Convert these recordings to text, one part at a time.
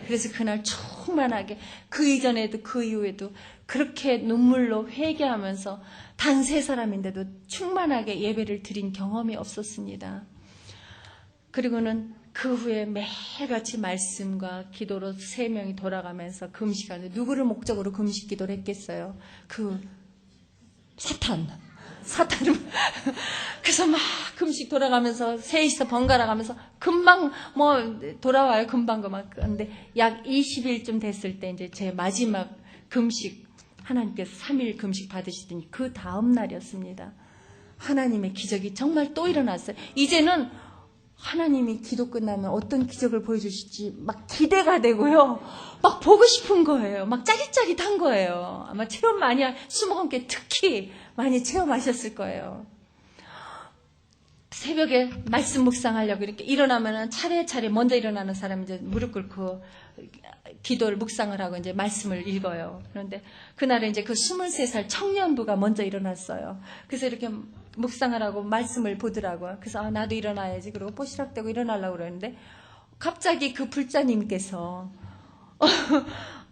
그래서 그날 충만하게 그 이전에도 그 이후에도 그렇게 눈물로 회개하면서 단 3사람인데도 충만하게 예배를 드린 경험이 없었습니다. 그리고는 그 후에 매일같이 말씀과 기도로 3명이 돌아가면서 금식하는, 누구를 목적으로 금식 기도를 했겠어요? 그 사탄을 그래서 막 금식 돌아가면서 셋이서 번갈아 가면서 금방 돌아와요. 금방. 근데 약 20일쯤 됐을 때 이제 제 마지막 금식, 하나님께서 3일 금식 받으시더니 그 다음 날이었습니다. 하나님의 기적이 정말 또 일어났어요. 이제는 하나님이 기도 끝나면 어떤 기적을 보여주실지 막 기대가 되고요. 막 보고 싶은 거예요. 막 짜릿짜릿한 거예요. 아마 체험 많이, 수목원께 특히 많이 체험하셨을 거예요. 새벽에 말씀 묵상하려고 이렇게 일어나면은 차례차례 먼저 일어나는 사람이 이제 무릎 꿇고 기도를 묵상을 하고 이제 말씀을 읽어요. 그런데 그날에 이제 그 23살 청년부가 먼저 일어났어요. 그래서 이렇게 묵상을 하고 말씀을 보더라고요. 그래서 나도 일어나야지. 그러고 뽀시락대고 일어나려고 그러는데 갑자기 그 불자님께서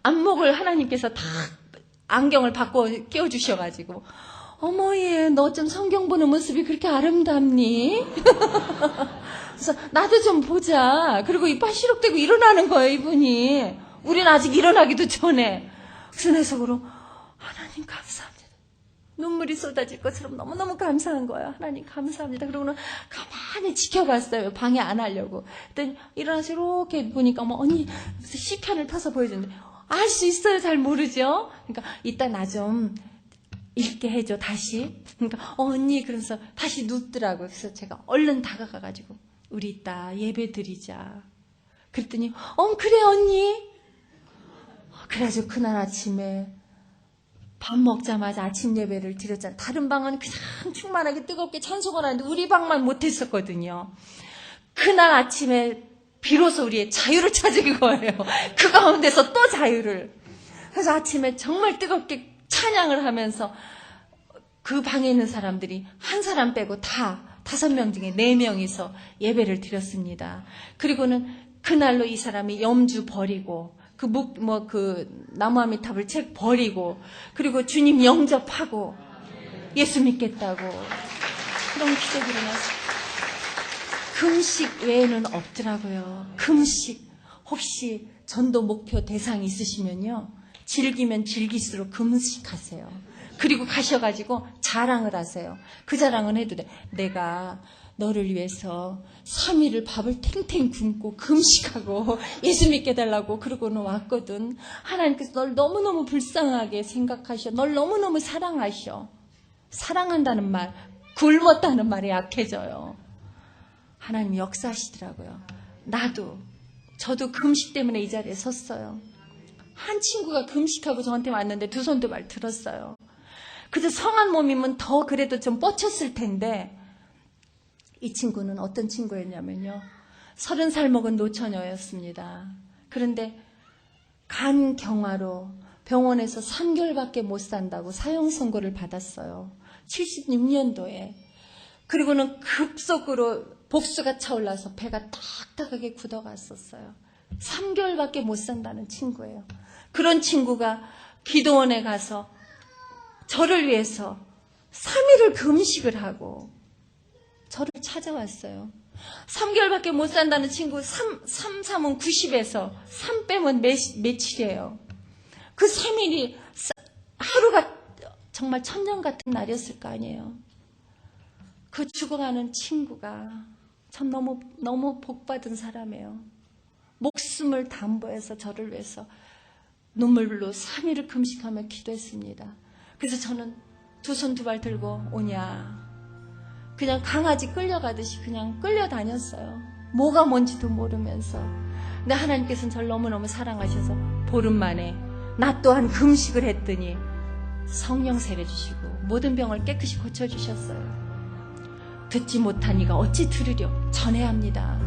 안목을 하나님께서 다 안경을 바꿔 끼워주셔가지고, 어머, 얘, 너 좀 성경 보는 모습이 그렇게 아름답니? 그래서 나도 좀 보자. 그리고 이 빠시룩대고 일어나는 거예요, 이분이. 우린 아직 일어나기도 전에. 그래서 내 속으로, 하나님 감사합니다. 눈물이 쏟아질 것처럼 너무너무 감사한 거예요. 하나님 감사합니다. 그러고는 가만히 지켜봤어요. 방해 안 하려고. 그랬더니 일어나서 이렇게 보니까 언니 무슨 시편을 펴서 보여주는데, 알 수 있어요. 잘 모르죠. 그러니까 이따 나 좀 읽게 해줘, 다시. 그러니까 언니, 그러면서 다시 눕더라고요. 그래서 제가 얼른 다가가가지고 우리 이따 예배 드리자. 그랬더니 그래 언니. 그래가지고 그날 아침에 밥 먹자마자 아침 예배를 드렸잖아요. 다른 방은 그냥 충만하게 뜨겁게 찬송을 하는데 우리 방만 못했었거든요. 그날 아침에 비로소 우리의 자유를 찾은 거예요. 그 가운데서 또 자유를. 그래서 아침에 정말 뜨겁게 찬양을 하면서 그 방에 있는 사람들이 한 사람 빼고 다 5명 중에 4명이서 예배를 드렸습니다. 그리고는 그날로 이 사람이 염주 버리고 그 나무아미탑을 책 버리고, 그리고 주님 영접하고 예수 믿겠다고 그런 기적이 일어났어요. 금식 외에는 없더라고요. 금식. 혹시 전도 목표 대상 있으시면요, 즐기면 즐길수록 금식하세요. 그리고 가셔가지고 자랑을 하세요. 그 자랑은 해도 돼. 내가 너를 위해서 3일을 밥을 탱탱 굶고 금식하고 예수 믿게 해달라고 그러고는 왔거든. 하나님께서 널 너무너무 불쌍하게 생각하셔. 널 너무너무 사랑하셔. 사랑한다는 말, 굶었다는 말에 약해져요. 하나님이 역사하시더라고요. 저도 금식 때문에 이 자리에 섰어요. 한 친구가 금식하고 저한테 왔는데 2 손 2 발 들었어요. 그래서 성한 몸이면 더 그래도 좀 뻗쳤을 텐데, 이 친구는 어떤 친구였냐면요, 30살 먹은 노처녀였습니다. 그런데 간경화로 병원에서 3개월밖에 못 산다고 사형 선고를 받았어요. 76년도에. 그리고는 급속으로 복수가 차올라서 배가 딱딱하게 굳어갔었어요. 3개월밖에 못 산다는 친구예요. 그런 친구가 기도원에 가서 저를 위해서 3일을 금식을 하고 저를 찾아왔어요. 3개월밖에 못 산다는 친구, 3은 90에서 3 빼면 며칠이에요. 그 3일이 하루가 정말 천년 같은 날이었을 거 아니에요. 그 죽어가는 친구가 참 너무 복받은 사람이에요. 목숨을 담보해서 저를 위해서 눈물로 3일을 금식하며 기도했습니다. 그래서 저는 2 손 2 발 들고 오냐, 그냥 강아지 끌려가듯이 그냥 끌려다녔어요. 뭐가 뭔지도 모르면서. 근데 하나님께서는 저를 너무너무 사랑하셔서 보름 만에 나 또한 금식을 했더니 성령 세례 주시고 모든 병을 깨끗이 고쳐주셨어요. 듣지 못한 이가 어찌 들으려? 전해야 합니다.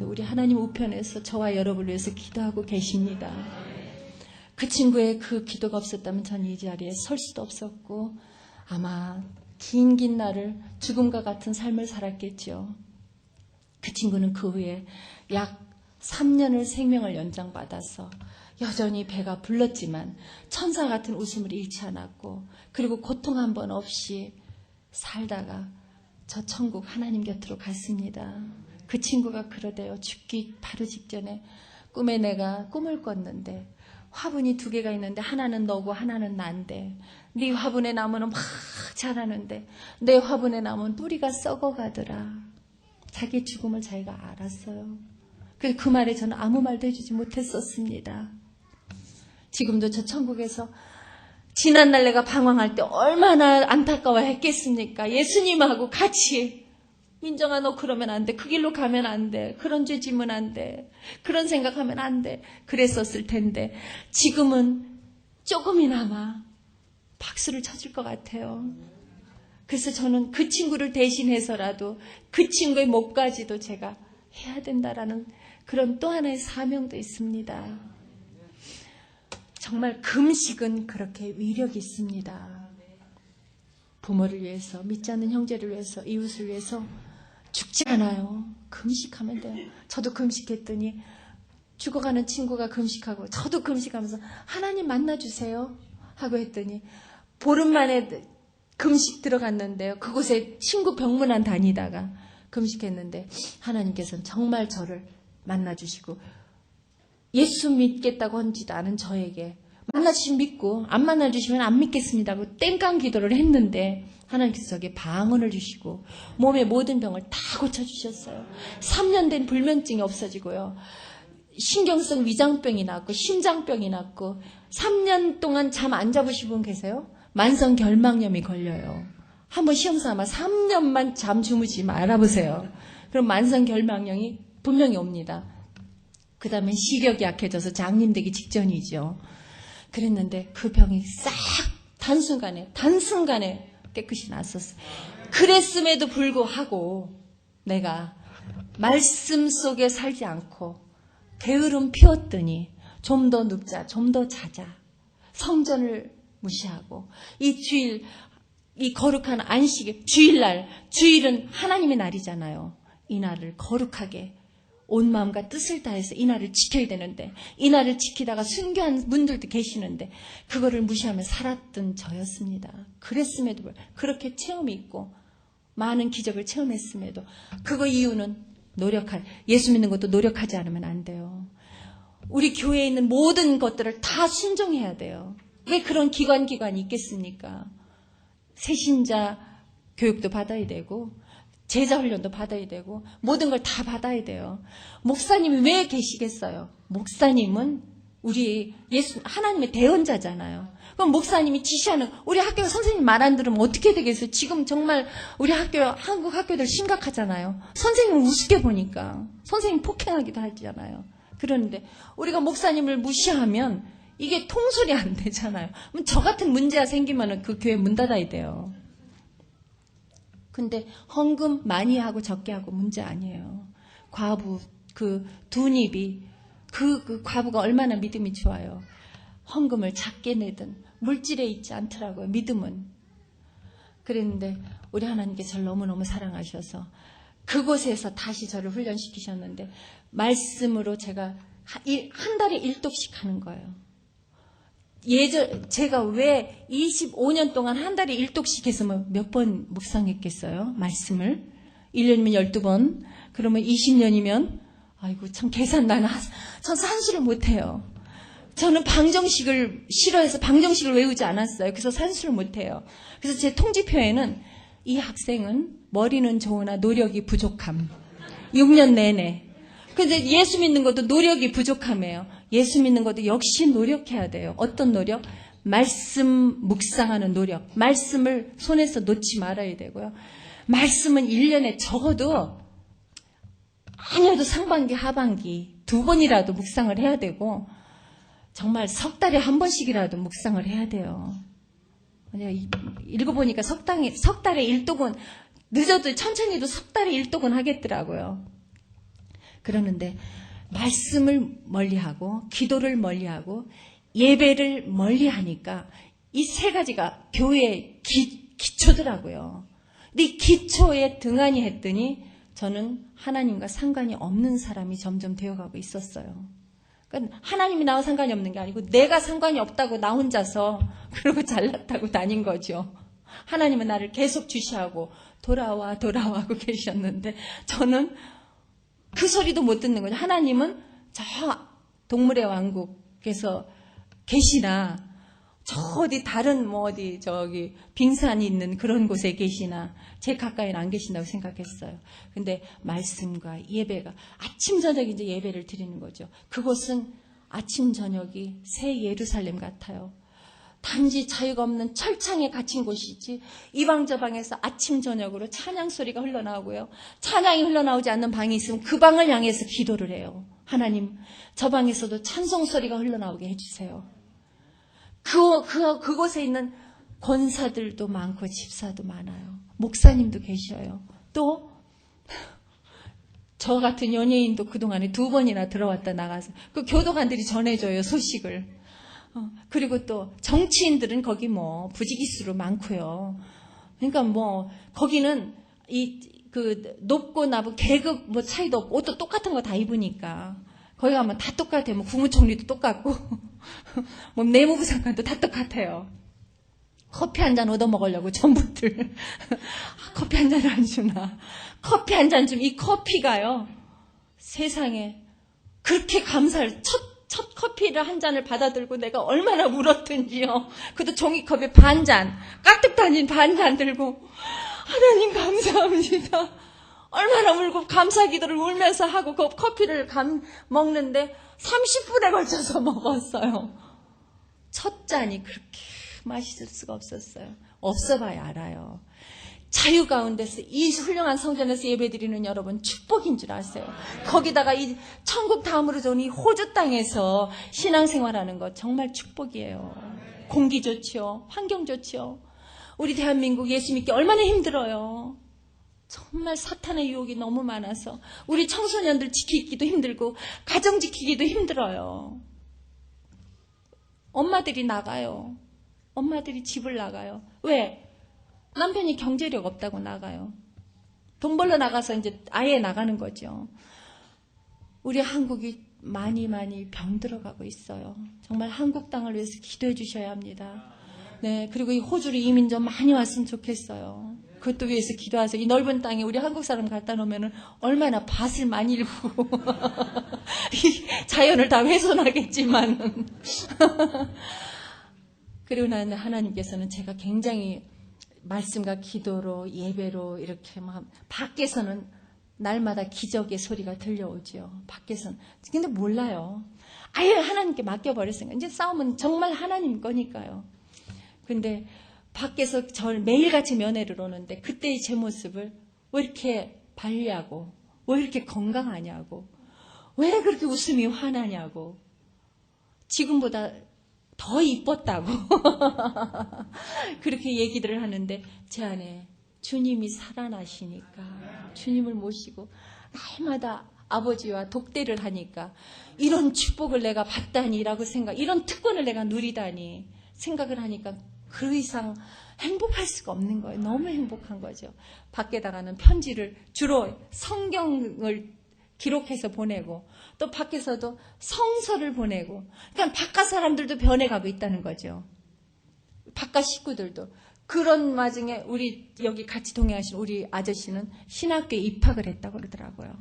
우리 하나님 우편에서 저와 여러분을 위해서 기도하고 계십니다. 그 친구의 그 기도가 없었다면 전 이 자리에 설 수도 없었고 아마 긴 날을 죽음과 같은 삶을 살았겠죠. 그 친구는 그 후에 약 3년을 생명을 연장받아서 여전히 배가 불렀지만 천사 같은 웃음을 잃지 않았고 그리고 고통 한 번 없이 살다가 저 천국 하나님 곁으로 갔습니다. 그 친구가 그러대요. 죽기 바로 직전에 꿈에 내가 꿈을 꿨는데 화분이 2개가 있는데 하나는 너고 하나는 난데 네 화분의 나무는 막 자라는데 내 화분의 나무는 뿌리가 썩어가더라. 자기 죽음을 자기가 알았어요. 그래서 그 말에 저는 아무 말도 해주지 못했었습니다. 지금도 저 천국에서 지난날 내가 방황할 때 얼마나 안타까워했겠습니까? 예수님하고 같이 민정아 너 그러면 안 돼. 그 길로 가면 안 돼. 그런 죄 지면 안 돼. 그런 생각하면 안 돼. 그랬었을 텐데 지금은 조금이나마 박수를 쳐줄 것 같아요. 그래서 저는 그 친구를 대신해서라도 그 친구의 몫까지도 제가 해야 된다라는 그런 또 하나의 사명도 있습니다. 정말 금식은 그렇게 위력이 있습니다. 부모를 위해서, 믿지 않는 형제를 위해서, 이웃을 위해서 죽지 않아요. 금식하면 돼요. 저도 금식했더니 죽어가는 친구가 금식하고 저도 금식하면서 하나님 만나주세요 하고 했더니 보름 만에 금식 들어갔는데요. 그곳에 친구 병문안 다니다가 금식했는데 하나님께서는 정말 저를 만나주시고 예수 믿겠다고 한지도 않은 저에게 만나주시면 믿고 안 만나주시면 안 믿겠습니다 하고 땡깡 기도를 했는데 하나님께서 저에게 방언을 주시고 몸의 모든 병을 다 고쳐주셨어요. 3년 된 불면증이 없어지고요. 신경성 위장병이 났고 심장병이 났고 3년 동안 잠 안 잡으신 분 계세요? 만성 결막염이 걸려요. 한번 시험 삼아 3년만 잠 주무시지 말아보세요. 그럼 만성 결막염이 분명히 옵니다. 그 다음에 시력이 약해져서 장님되기 직전이죠. 그랬는데 그 병이 싹 단순간에 깨끗이 났었어요. 그랬음에도 불구하고 내가 말씀 속에 살지 않고 게으름 피웠더니 좀 더 눕자, 좀 더 자자. 성전을 무시하고 이 주일, 이 거룩한 안식일, 주일은 하나님의 날이잖아요. 이 날을 거룩하게 온 마음과 뜻을 다해서 이 날을 지켜야 되는데 이 날을 지키다가 순교한 분들도 계시는데 그거를 무시하며 살았던 저였습니다. 그랬음에도 그렇게 체험이 있고 많은 기적을 체험했음에도 그거 이유는 예수 믿는 것도 노력하지 않으면 안 돼요. 우리 교회에 있는 모든 것들을 다 순종해야 돼요. 왜 그런 기관이 있겠습니까? 새신자 교육도 받아야 되고 제자 훈련도 받아야 되고 모든 걸 다 받아야 돼요. 목사님이 왜 계시겠어요? 목사님은 우리 하나님의 대언자잖아요. 그럼 목사님이 지시하는 우리 학교 선생님 말 안 들으면 어떻게 되겠어요? 지금 정말 우리 한국 학교들 심각하잖아요. 선생님을 우습게 보니까 선생님 폭행하기도 하잖아요. 그런데 우리가 목사님을 무시하면 이게 통솔이 안 되잖아요. 그럼 저 같은 문제가 생기면 그 교회 문 닫아야 돼요. 근데 헌금 많이 하고 적게 하고 문제 아니에요. 과부 그 두닙이 그 과부가 얼마나 믿음이 좋아요. 헌금을 작게 내든 물질에 있지 않더라고요. 믿음은. 그랬는데 우리 하나님께서 저를 너무너무 사랑하셔서 그곳에서 다시 저를 훈련시키셨는데 말씀으로 제가 한 달에 1독씩 하는 거예요. 제가 왜 25년 동안 한 달에 1독씩 해서 몇 번 묵상했겠어요? 말씀을. 1년이면 12번. 그러면 20년이면, 아이고, 참 계산 전 산수를 못해요. 저는 방정식을 싫어해서 방정식을 외우지 않았어요. 그래서 산수를 못해요. 그래서 제 통지표에는 이 학생은 머리는 좋으나 노력이 부족함. 6년 내내. 근데 예수 믿는 것도 노력이 부족함이에요. 예수 믿는 것도 역시 노력해야 돼요. 어떤 노력? 말씀 묵상하는 노력. 말씀을 손에서 놓지 말아야 되고요. 말씀은 1년에 적어도 아니어도 상반기, 하반기 2번이라도 묵상을 해야 되고 정말 석 달에 한 번씩이라도 묵상을 해야 돼요. 읽어보니까 석 달에 1독은 늦어도 천천히도 석 달에 1독은 하겠더라고요. 그러는데 말씀을 멀리하고 기도를 멀리하고 예배를 멀리하니까 이 세 가지가 교회의 기초더라고요. 근데 이 기초에 등한히 했더니 저는 하나님과 상관이 없는 사람이 점점 되어가고 있었어요. 그러니까 하나님이 나와 상관이 없는 게 아니고 내가 상관이 없다고 나 혼자서 그러고 잘났다고 다닌 거죠. 하나님은 나를 계속 주시하고 돌아와 하고 계셨는데 저는 그 소리도 못 듣는 거죠. 하나님은 저 동물의 왕국에서 계시나 저 어디 다른 저기 빙산이 있는 그런 곳에 계시나 제 가까이는 안 계신다고 생각했어요. 근데 말씀과 예배가 아침 저녁 이제 예배를 드리는 거죠. 그곳은 아침 저녁이 새 예루살렘 같아요. 단지 자유가 없는 철창에 갇힌 곳이지 이방 저 방에서 아침 저녁으로 찬양 소리가 흘러나오고요. 찬양이 흘러나오지 않는 방이 있으면 그 방을 향해서 기도를 해요. 하나님 저 방에서도 찬송 소리가 흘러나오게 해주세요. 그곳에 있는 권사들도 많고 집사도 많아요. 목사님도 계셔요. 또 저 같은 연예인도 그동안에 2번이나 들어왔다 나가서 그 교도관들이 전해줘요, 소식을. 그리고 또 정치인들은 거기 부지기수로 많고요. 그러니까 거기는 그 높고 낮고 계급 차이도 없고 옷도 똑같은 거 다 입으니까 거기 가면 다 똑같아요. 국무총리도 똑같고 내무부 장관도 다 똑같아요. 커피 한 잔 얻어 먹으려고 전부들 커피 한 잔을 안 주나. 커피 한 잔 좀 이 커피가요. 세상에 그렇게 감사를 첫 커피를 한 잔을 받아들고 내가 얼마나 울었던지요. 그것도 종이컵에 반잔 가득 다닌 반잔 들고 하나님 감사합니다. 얼마나 울고 감사 기도를 울면서 하고 그 커피를 먹는데 30분에 걸쳐서 먹었어요. 첫 잔이 그렇게 맛있을 수가 없었어요. 없어봐야 알아요. 자유 가운데서 이 훌륭한 성전에서 예배드리는 여러분 축복인 줄 아세요. 거기다가 이 천국 다음으로 좋은 이 호주 땅에서 신앙생활하는 것 정말 축복이에요. 공기 좋죠. 환경 좋죠. 우리 대한민국 예수 믿기 얼마나 힘들어요. 정말 사탄의 유혹이 너무 많아서 우리 청소년들 지키기도 힘들고 가정 지키기도 힘들어요. 엄마들이 나가요. 엄마들이 집을 나가요. 왜? 남편이 경제력 없다고 나가요. 돈 벌러 나가서 이제 아예 나가는 거죠. 우리 한국이 많이 병들어가고 있어요. 정말 한국 땅을 위해서 기도해 주셔야 합니다. 네, 그리고 이 호주로 이민 좀 많이 왔으면 좋겠어요. 그것도 위해서 기도하세요. 이 넓은 땅에 우리 한국 사람 갖다 놓으면 얼마나 밭을 많이 일구고 자연을 다 훼손하겠지만 그리고 나는 하나님께서는 제가 굉장히 말씀과 기도로 예배로 이렇게 막 밖에서는 날마다 기적의 소리가 들려오죠. 밖에서는. 근데 몰라요. 아예 하나님께 맡겨버렸으니까. 이제 싸움은 정말 하나님 거니까요. 근데 밖에서 저를 매일같이 면회를 오는데 그때의 제 모습을 왜 이렇게 발리하고 왜 이렇게 건강하냐고 왜 그렇게 웃음이 환하냐고 지금보다 더 이뻤다고 그렇게 얘기들을 하는데 제 안에 주님이 살아나시니까 주님을 모시고 날마다 아버지와 독대를 하니까 이런 축복을 내가 받다니라고 이런 특권을 내가 누리다니 생각을 하니까 그 이상 행복할 수가 없는 거예요. 너무 행복한 거죠. 밖에다가는 편지를 주로 성경을 기록해서 보내고 또 밖에서도 성서를 보내고 그러니까 바깥 사람들도 변해가고 있다는 거죠. 바깥 식구들도. 그런 와중에 우리 여기 같이 동행하신 우리 아저씨는 신학교에 입학을 했다고 그러더라고요.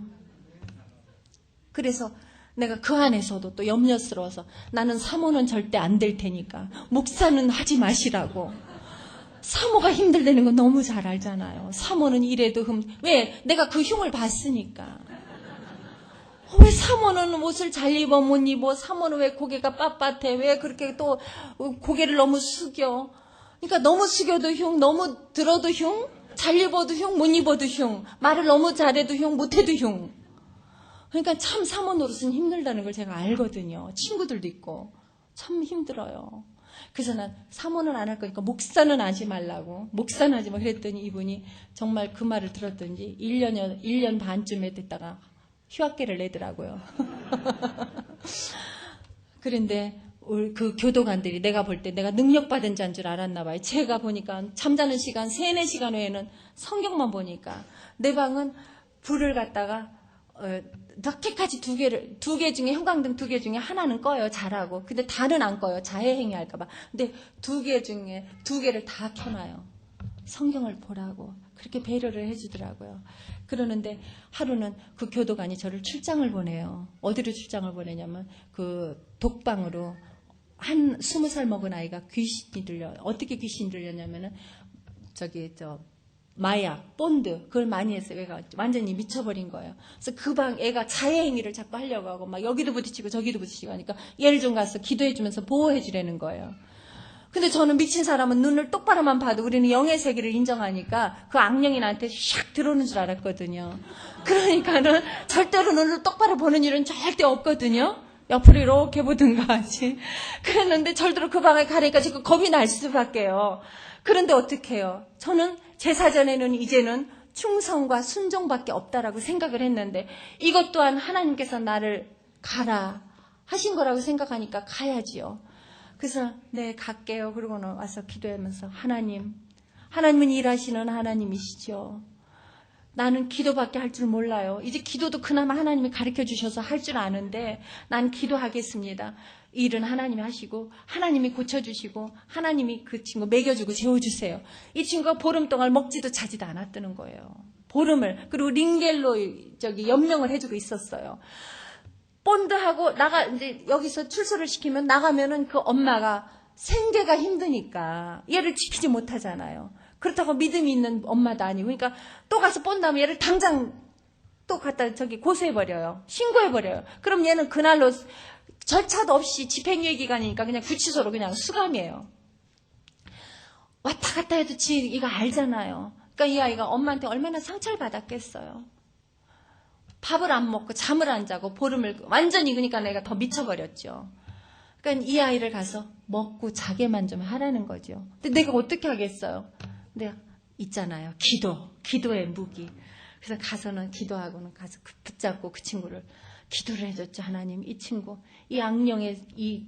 그래서 내가 그 안에서도 또 염려스러워서 나는 사모는 절대 안 될 테니까 목사는 하지 마시라고. 사모가 힘들다는 거 너무 잘 알잖아요. 사모는 이래도 왜? 내가 그 흉을 봤으니까. 왜 사모는 옷을 잘 입어 못 입어? 사모는 왜 고개가 빳빳해? 왜 그렇게 또 고개를 너무 숙여? 그러니까 너무 숙여도 흉, 너무 들어도 흉, 잘 입어도 흉, 못 입어도 흉, 말을 너무 잘해도 흉, 못해도 흉. 그러니까 참 사모 노릇은 힘들다는 걸 제가 알거든요. 친구들도 있고 참 힘들어요. 그래서 난 사모는 안 할 거니까 목사는 하지 말라고. 목사는 하지 마. 그랬더니 이분이 정말 그 말을 들었던지 1년 반쯤에 됐다가 휴학계를 내더라고요. 그런데 그 교도관들이 내가 볼 때 내가 능력받은 자인 줄 알았나 봐요. 제가 보니까 잠자는 시간 3, 4시간 외에는 성경만 보니까 내 방은 불을 갖다가 늦게까지 두 개 중에 형광등 2개 중에 하나는 꺼요. 잘하고. 근데 다는 안 꺼요. 자해행위 할까봐. 근데 2개 중에 2개를 다 켜놔요. 성경을 보라고. 그렇게 배려를 해주더라고요. 그러는데 하루는 그 교도관이 저를 출장을 보내요. 어디로 출장을 보내냐면 그 독방으로 한 20살 먹은 아이가 귀신이 들려. 어떻게 귀신이 들렸냐면은 마약, 본드 그걸 많이 했어요. 애가 완전히 미쳐버린 거예요. 그래서 그 방 애가 자해행위를 자꾸 하려고 하고 막 여기도 부딪히고 저기도 부딪히고 하니까 얘를 좀 가서 기도해주면서 보호해주라는 거예요. 근데 저는 미친 사람은 눈을 똑바로만 봐도 우리는 영의 세계를 인정하니까 그 악령이 나한테 샥 들어오는 줄 알았거든요. 그러니까는 절대로 눈을 똑바로 보는 일은 절대 없거든요. 옆으로 이렇게 보든가 하지. 그랬는데 절대로 그 방에 가니까 지금 겁이 날 수밖에요. 그런데 어떻게 해요? 저는 제 사전에는 이제는 충성과 순종밖에 없다라고 생각을 했는데 이것 또한 하나님께서 나를 가라 하신 거라고 생각하니까 가야지요. 그래서 네 갈게요. 그러고는 와서 기도하면서 하나님은 일하시는 하나님이시죠. 나는 기도밖에 할 줄 몰라요. 이제 기도도 그나마 하나님이 가르쳐 주셔서 할 줄 아는데 난 기도하겠습니다. 일은 하나님이 하시고 하나님이 고쳐주시고 하나님이 그 친구 먹여주고 재워주세요. 이 친구가 보름 동안 먹지도 자지도 않았다는 거예요. 보름을. 그리고 링겔로 연명을 해주고 있었어요. 본드하고 이제 여기서 출소를 시키면 나가면은 그 엄마가 생계가 힘드니까 얘를 지키지 못하잖아요. 그렇다고 믿음이 있는 엄마도 아니고. 그러니까 또 가서 본다면 얘를 당장 또 갖다 고소해버려요. 신고해버려요. 그럼 얘는 그날로 절차도 없이 집행유예 기간이니까 그냥 구치소로 그냥 수감이에요. 왔다 갔다 해도 이거 알잖아요. 그러니까 이 아이가 엄마한테 얼마나 상처를 받았겠어요. 밥을 안 먹고 잠을 안 자고 보름을 완전히. 그러니까 내가 더 미쳐버렸죠. 그러니까 이 아이를 가서 먹고 자게만 좀 하라는 거죠. 근데 내가 어떻게 하겠어요? 근데 있잖아요. 기도의 무기. 그래서 가서는 기도하고는 가서 붙잡고 그 친구를 기도를 해줬죠. 하나님, 이 친구 이 악령의 이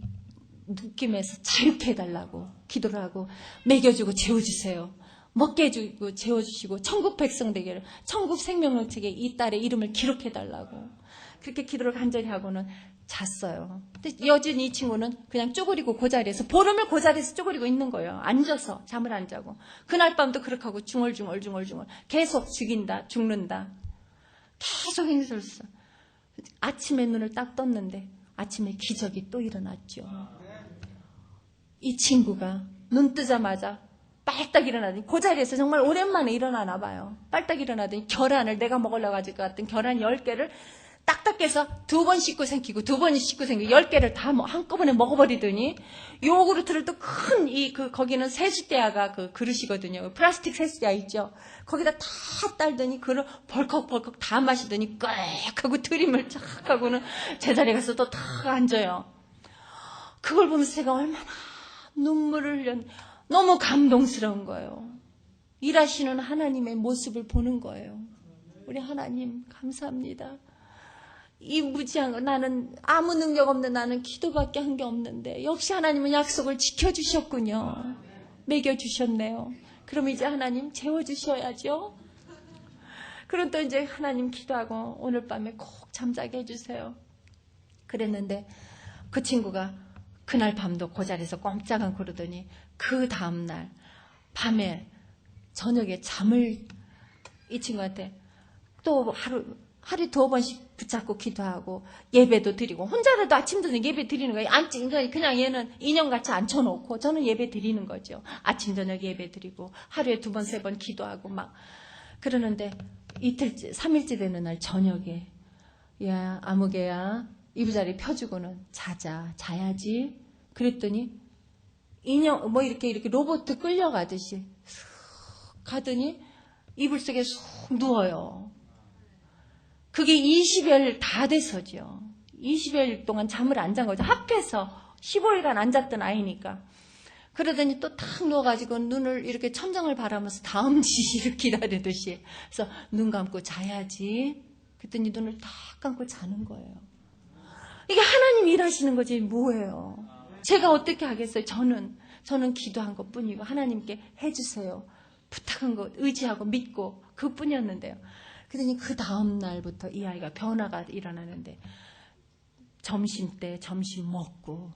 느낌에서 자유케 해달라고 기도를 하고 먹여주고 재워주세요. 먹게 해주고 재워주시고 천국 백성 되기를, 천국 생명책에 이 딸의 이름을 기록해달라고 그렇게 기도를 간절히 하고는 잤어요. 근데 여전히 이 친구는 그냥 쪼그리고 그 자리에서 보름을 그 자리에서 쪼그리고 있는 거예요. 앉아서 잠을 안 자고. 그날 밤도 그렇게 하고 중얼중얼 계속 죽는다. 계속 행설했어. 아침에 눈을 딱 떴는데 아침에 기적이 또 일어났죠. 이 친구가 눈 뜨자마자 빨딱 일어나더니 그 자리에서 정말 오랜만에 일어나나 봐요. 빨딱 일어나더니 계란을 내가 먹으려고 가지고 갔던 계란 10개를 딱딱 깨서 2번 씻고 생기고 2번 씻고 생기고 10개를 다 한꺼번에 먹어버리더니 요구르트를 또 큰 거기는 세수대야가 그 그릇이거든요. 플라스틱 세수대야 있죠. 거기다 다 딸더니 그걸 벌컥벌컥 다 마시더니 꽥 하고 트림을 착 하고는 제자리에 가서 또 탁 앉아요. 그걸 보면서 제가 얼마나 눈물을 흘렸. 너무 감동스러운 거예요. 일하시는 하나님의 모습을 보는 거예요. 우리 하나님 감사합니다. 이 무지한 거, 나는 아무 능력 없는 나는 기도밖에 한 게 없는데 역시 하나님은 약속을 지켜주셨군요. 먹여주셨네요. 그럼 이제 하나님 재워주셔야죠. 그럼 또 이제 하나님 기도하고 오늘 밤에 꼭 잠자게 해주세요. 그랬는데 그 친구가 그날 밤도 그 자리에서 꼼짝 않고 그러더니 그 다음날 밤에 저녁에 잠을 이 친구한테 또 하루에 2번씩 붙잡고 기도하고 예배도 드리고 혼자라도 아침 저녁 예배 드리는 거예요. 그냥 얘는 인형같이 앉혀놓고 저는 예배 드리는 거죠. 아침 저녁 예배 드리고 하루에 2번 3번 기도하고 막 그러는데 이틀째 3일째 되는 날 저녁에 야 아무개야 이부자리 펴주고는 자야지. 그랬더니 인형 이렇게 로봇 끌려가듯이 쑥 가더니 이불 속에 쑥 누워요. 그게 20여일 다 돼서죠. 20여일 동안 잠을 안 잔 거죠. 합해서 15일간 안 잤던 아이니까. 그러더니 또 탁 누워가지고 눈을 이렇게 천장을 바라면서 다음 지시를 기다리듯이. 그래서 눈 감고 자야지. 그랬더니 눈을 딱 감고 자는 거예요. 이게 하나님 일하시는 거지 뭐예요. 제가 어떻게 하겠어요. 저는 기도한 것뿐이고 하나님께 해주세요. 부탁한 것 의지하고 믿고 그뿐이었는데요. 그랬더니 그 다음 날부터 이 아이가 변화가 일어나는데 점심 때 점심 먹고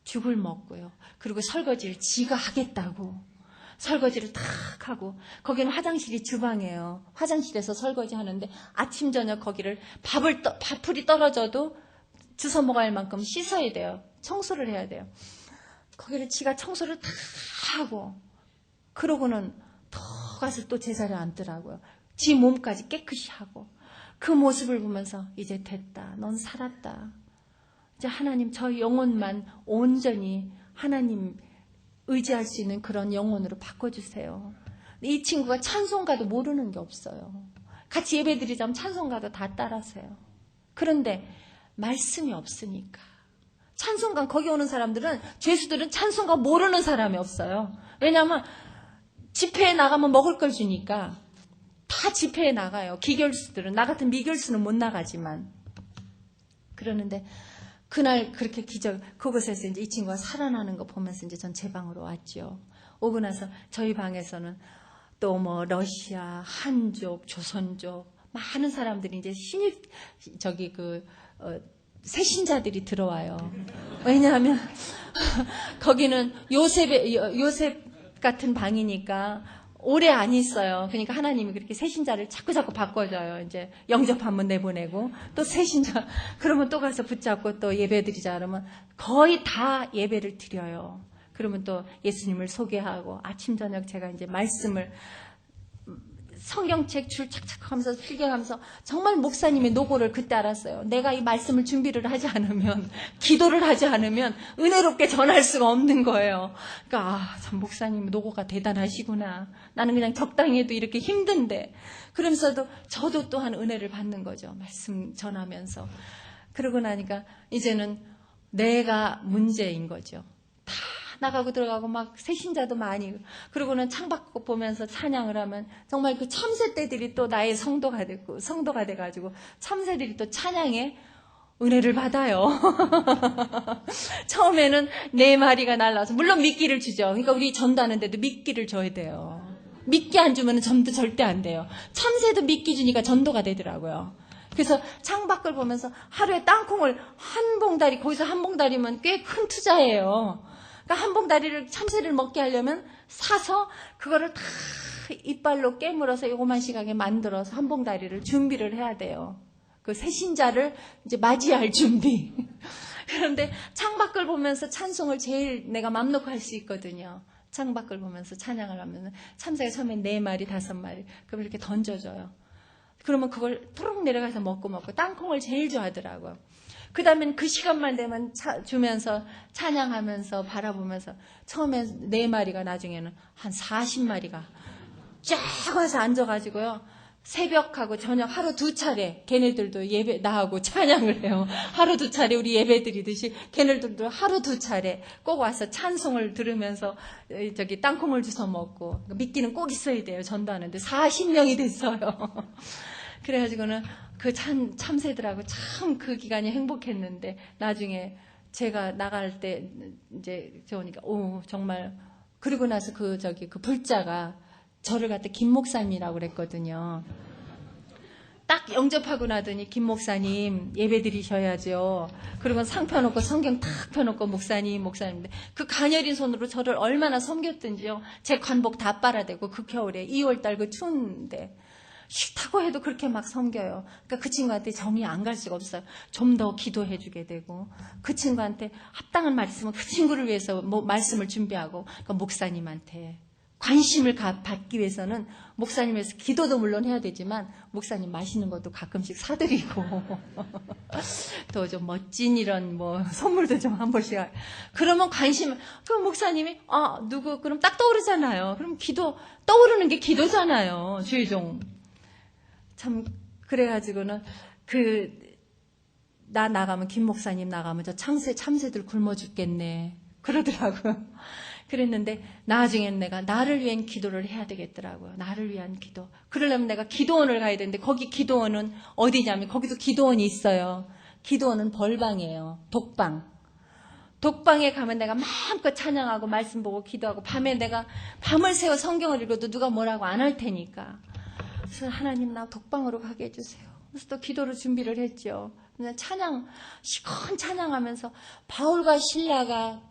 죽을 먹고요. 그리고 설거지를 지가 하겠다고 설거지를 탁 하고 거기는 화장실이 주방이에요. 화장실에서 설거지 하는데 아침 저녁 거기를 밥풀이 떨어져도 주워 먹어야 할 만큼 씻어야 돼요. 청소를 해야 돼요. 거기를 지가 청소를 다 하고 그러고는 더 가서 또 제자리에 앉더라고요. 지 몸까지 깨끗이 하고 그 모습을 보면서 이제 됐다. 넌 살았다. 이제 하나님 저 영혼만 온전히 하나님 의지할 수 있는 그런 영혼으로 바꿔주세요. 이 친구가 찬송가도 모르는 게 없어요. 같이 예배드리자면 찬송가도 다 따라서요. 그런데 말씀이 없으니까 찬송가 거기 오는 사람들은 죄수들은 찬송가 모르는 사람이 없어요. 왜냐하면 집회에 나가면 먹을 걸 주니까 다 집회에 나가요. 기결수들은 나 같은 미결수는 못 나가지만 그러는데 그날 그렇게 그곳에서 이제 이 친구가 살아나는 거 보면서 이제 전 제 방으로 왔죠. 오고 나서 저희 방에서는 또 뭐 러시아, 한족, 조선족 많은 사람들이 이제 새신자들이 들어와요. 왜냐하면 거기는 요셉 같은 방이니까 오래 안 있어요. 그러니까 하나님이 그렇게 새신자를 자꾸 바꿔줘요. 이제 영접 한번 내보내고 또 새신자 그러면 또 가서 붙잡고 또 예배드리자 그러면 거의 다 예배를 드려요. 그러면 또 예수님을 소개하고 아침 저녁 제가 이제 말씀을 성경책 줄 착착 하면서 필기하면서 정말 목사님의 노고를 그때 알았어요. 내가 이 말씀을 준비를 하지 않으면 기도를 하지 않으면 은혜롭게 전할 수가 없는 거예요. 그러니까 참 목사님 노고가 대단하시구나. 나는 그냥 적당히 해도 이렇게 힘든데 그러면서도 저도 또한 은혜를 받는 거죠. 말씀 전하면서. 그러고 나니까 이제는 내가 문제인 거죠. 다 나가고 들어가고 막 새신자도 많이 그러고는 창밖 보면서 찬양을 하면 정말 그 참새떼들이 또 나의 성도가 돼가지고 참새들이 또 찬양에 은혜를 받아요. 처음에는 4마리가 날라와서 물론 미끼를 주죠. 그러니까 우리 전도하는데도 미끼를 줘야 돼요. 미끼 안 주면 전도 절대 안 돼요. 참새도 미끼 주니까 전도가 되더라고요. 그래서 창밖을 보면서 하루에 땅콩을 한 봉다리 거기서 한 봉다리면 꽤 큰 투자예요. 그러니까 한 봉다리를 참새를 먹게 하려면 사서 그거를 다 이빨로 깨물어서 요거만 시각에 만들어서 한 봉다리를 준비를 해야 돼요. 그 새신자를 이제 맞이할 준비. 그런데 창밖을 보면서 찬송을 제일 내가 맘 놓고 할 수 있거든요. 창밖을 보면서 찬양을 하면 참새가 처음에 4마리, 5마리 그걸 이렇게 던져줘요. 그러면 그걸 푸르륵 내려가서 먹고 땅콩을 제일 좋아하더라고요. 그 다음엔 그 시간만 되면 주면서 찬양하면서 바라보면서 처음에 4마리가 나중에는 한 40마리가 쫙 와서 앉아가지고요. 새벽하고 저녁 하루 2차례 걔네들도 예배 나하고 찬양을 해요. 하루 2차례 우리 예배 드리듯이 걔네들도 하루 2차례 꼭 와서 찬송을 들으면서 땅콩을 주워 먹고 미끼는 꼭 있어야 돼요. 전도하는데 40명이 됐어요. 그래가지고는 그 참새들하고 참 그 기간이 행복했는데 나중에 제가 나갈 때 이제 저오니까 정말 그러고 나서 그 불자가 저를 갖다 김 목사님이라고 그랬거든요. 딱 영접하고 나더니 김 목사님 예배 드리셔야죠. 그리고 상 펴놓고 성경 탁 펴놓고 목사님인데 그 가녀린 손으로 저를 얼마나 섬겼든지요. 제 관복 다 빨아대고 그 겨울에 2월달 그 추운데 싫다고 해도 그렇게 막 섬겨요. 그러니까 그 친구한테 정이 안 갈 수가 없어요. 좀 더 기도해 주게 되고 그 친구한테 합당한 말씀은 그 친구를 위해서 말씀을 준비하고 그러니까 목사님한테 관심을 받기 위해서는 목사님에서 기도도 물론 해야 되지만 목사님 맛있는 것도 가끔씩 사드리고 또 좀 멋진 이런 선물도 좀 한 번씩 그러면 그럼 목사님이 누구 그럼 딱 떠오르잖아요. 그럼 떠오르는 게 기도잖아요. 주의종 참 그래가지고는 나 나가면 김 목사님 나가면 저 참새들 굶어 죽겠네 그러더라고요. 그랬는데 나중엔 내가 나를 위한 기도를 해야 되겠더라고요. 나를 위한 기도. 그러려면 내가 기도원을 가야 되는데 거기 기도원은 어디냐면 거기도 기도원이 있어요. 기도원은 벌방이에요. 독방. 독방에 가면 내가 마음껏 찬양하고 말씀 보고 기도하고 밤에 내가 밤을 새워 성경을 읽어도 누가 뭐라고 안 할 테니까. 그래서 하나님 나 독방으로 가게 해주세요. 그래서 또 기도를 준비를 했죠. 그냥 시큰 찬양하면서 바울과 실라가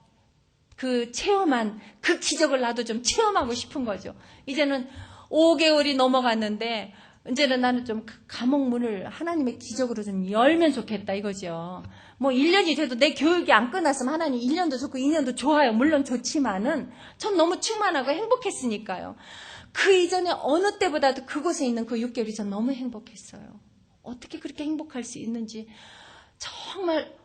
그 체험한 그 기적을 나도 좀 체험하고 싶은 거죠. 이제는 5개월이 넘어갔는데 이제는 나는 좀 감옥 문을 하나님의 기적으로 좀 열면 좋겠다 이거죠. 뭐 1년이 돼도 내 교육이 안 끝났으면 하나님 1년도 좋고 2년도 좋아요. 물론 좋지만은 전 너무 충만하고 행복했으니까요. 그 이전에 어느 때보다도 그곳에 있는 그 6개월이 전 너무 행복했어요. 어떻게 그렇게 행복할 수 있는지 정말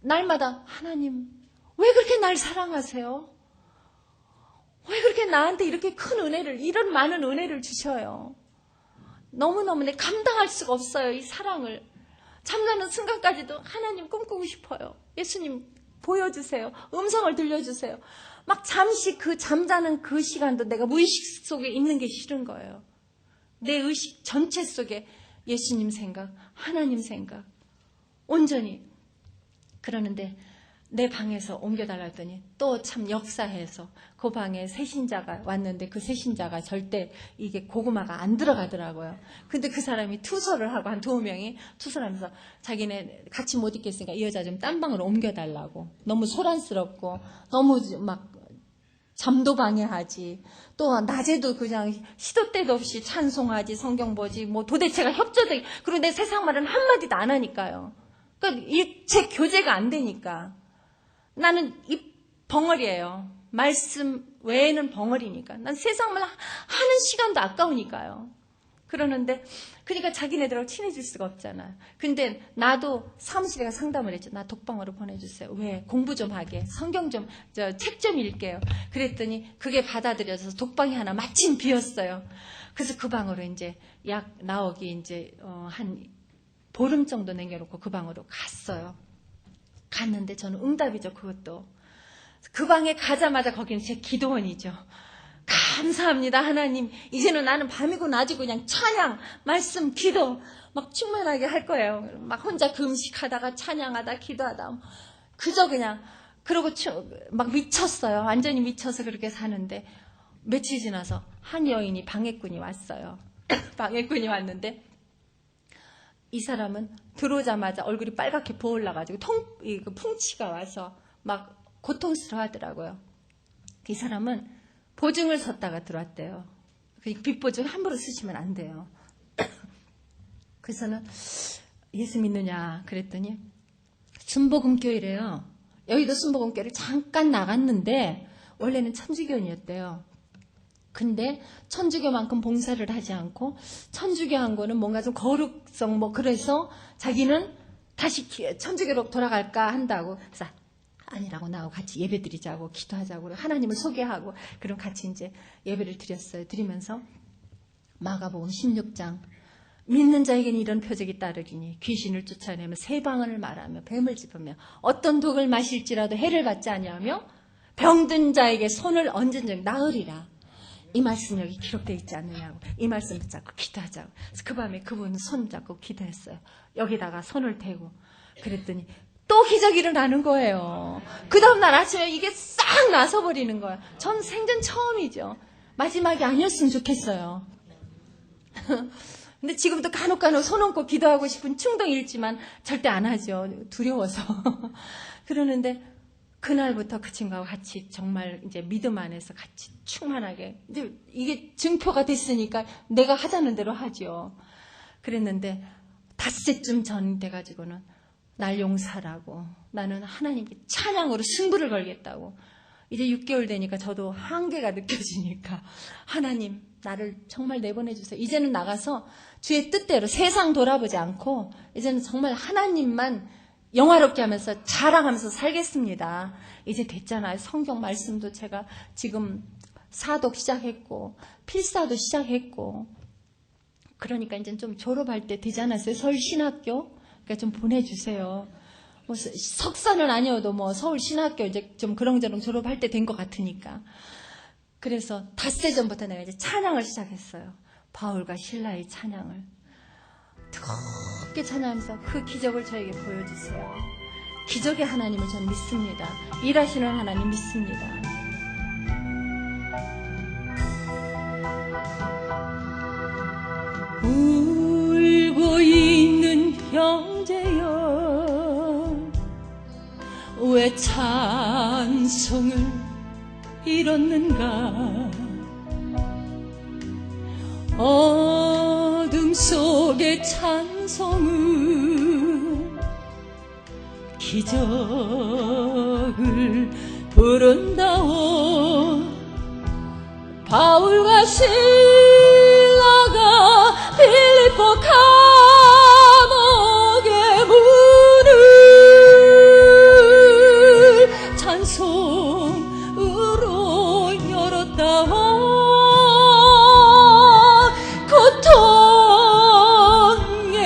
날마다 하나님 왜 그렇게 날 사랑하세요? 왜 그렇게 나한테 이렇게 큰 은혜를, 이런 많은 은혜를 주셔요? 너무너무 내 감당할 수가 없어요, 이 사랑을. 잠자는 순간까지도 하나님 꿈꾸고 싶어요. 예수님 보여주세요. 음성을 들려주세요. 막 잠시 그 잠자는 그 시간도 내가 무의식 속에 있는 게 싫은 거예요. 내 의식 전체 속에 예수님 생각, 하나님 생각, 온전히. 그러는데 내 방에서 옮겨달라 했더니 또 참 역사해서 그 방에 새신자가 왔는데 그 새신자가 절대 이게 고구마가 안 들어가더라고요. 근데 그 사람이 투서를 하고 한 2명이 투서를 하면서 자기네 같이 못 있겠으니까 이 여자 좀 딴 방으로 옮겨달라고. 너무 소란스럽고 너무 막 잠도 방해하지. 또 낮에도 그냥 시도 때도 없이 찬송하지, 성경 보지, 뭐 도대체가 협조되기. 그리고 내 세상 말은 한마디도 안 하니까요. 그러니까 제 교제가 안 되니까. 나는 이 벙어리예요. 말씀 외에는 벙어리니까. 난 세상 말 하는 시간도 아까우니까요. 그러는데 그러니까 자기네들하고 친해질 수가 없잖아요. 근데 나도 사무실에 상담을 했죠. 나 독방으로 보내주세요. 왜? 공부 좀 하게. 성경 좀, 책 좀 읽게요. 그랬더니 그게 받아들여져서 독방이 하나 마침 비었어요. 그래서 그 방으로 이제 약 나오기 이제 한 보름 정도 남겨놓고 그 방으로 갔어요. 갔는데 저는 응답이죠, 그것도. 그 방에 가자마자 거기는 제 기도원이죠. 감사합니다, 하나님. 이제는 나는 밤이고 낮이고 그냥 찬양, 말씀, 기도 막 충만하게 할 거예요. 막 혼자 금식하다가 찬양하다 기도하다. 그저 그냥, 그러고 막 미쳤어요. 완전히 미쳐서 그렇게 사는데 며칠 지나서 한 여인이 방해꾼이 왔어요. 방해꾼이 왔는데 이 사람은 들어오자마자 얼굴이 빨갛게 부어올라가지고 풍치가 와서 막 고통스러워하더라고요. 이 사람은 보증을 섰다가 들어왔대요. 빚보증 함부로 쓰시면 안 돼요. 그래서는 예수 믿느냐 그랬더니 순복음교회래요. 여의도 순복음교회를 잠깐 나갔는데 원래는 천주교인이었대요. 근데 천주교만큼 봉사를 하지 않고 천주교한 거는 뭔가 좀 거룩성 뭐 그래서 자기는 다시 천주교로 돌아갈까 한다고. 그래서 아니라고 나하고 같이 예배 드리자고 기도하자고 하나님을 소개하고 그럼 같이 이제 예배를 드렸어요. 드리면서 마가복음 16장 믿는 자에게는 이런 표적이 따르리니 귀신을 쫓아내며 새 방언을 말하며 뱀을 짚으며 어떤 독을 마실지라도 해를 받지 아니하며 병든 자에게 손을 얹은 적 나으리라. 이 말씀 여기 기록되어 있지 않느냐고. 이 말씀 붙잡고 기도하자고. 그래서 그 밤에 그분 손 잡고 기도했어요. 여기다가 손을 대고 그랬더니 또 기적이 일어나는 거예요. 그 다음날 아침에 이게 싹 나서버리는 거예요. 전 생전 처음이죠. 마지막이 아니었으면 좋겠어요. 근데 지금도 간혹 손 얹고 기도하고 싶은 충동이 있지만 절대 안 하죠. 두려워서. 그러는데 그날부터 그 친구하고 같이 정말 이제 믿음 안에서 같이 충만하게 이제 이게 증표가 됐으니까 내가 하자는 대로 하죠. 그랬는데 닷새쯤 전 돼가지고는 날 용서하라고 나는 하나님께 찬양으로 승부를 걸겠다고. 이제 6개월 되니까 저도 한계가 느껴지니까 하나님 나를 정말 내보내주세요. 이제는 나가서 주의 뜻대로 세상 돌아보지 않고 이제는 정말 하나님만 영화롭게 하면서 자랑하면서 살겠습니다. 이제 됐잖아요. 성경 말씀도 제가 지금 사독 시작했고 필사도 시작했고 그러니까 이제 좀 졸업할 때 되지 않았어요? 서울신학교? 그러니까 좀 보내주세요. 뭐 석사는 아니어도 뭐 서울 신학교 이제 좀 그렁저렁 졸업할 때 된 것 같으니까. 그래서 닷새 전부터 내가 이제 찬양을 시작했어요. 바울과 실라의 찬양을. 뜨겁게 찬양하면서 그 기적을 저에게 보여주세요. 기적의 하나님을 전 믿습니다. 일하시는 하나님 믿습니다. 울고 있는 형제여, 왜 찬송을 잃었는가? 어둠 속의 찬송은 기적을 부른다오. 바울과 실라가 빌립보 감옥의 문을 찬송으로 열었다오. 고통의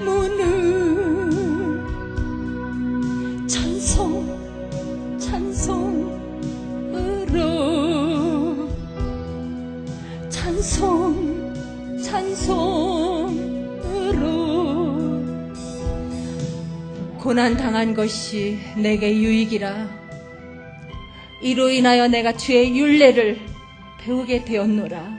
문을 찬송으로 찬송으로. 고난 당한 것이 내게 유익이라. 이로 인하여 내가 주의 율례를 배우게 되었노라.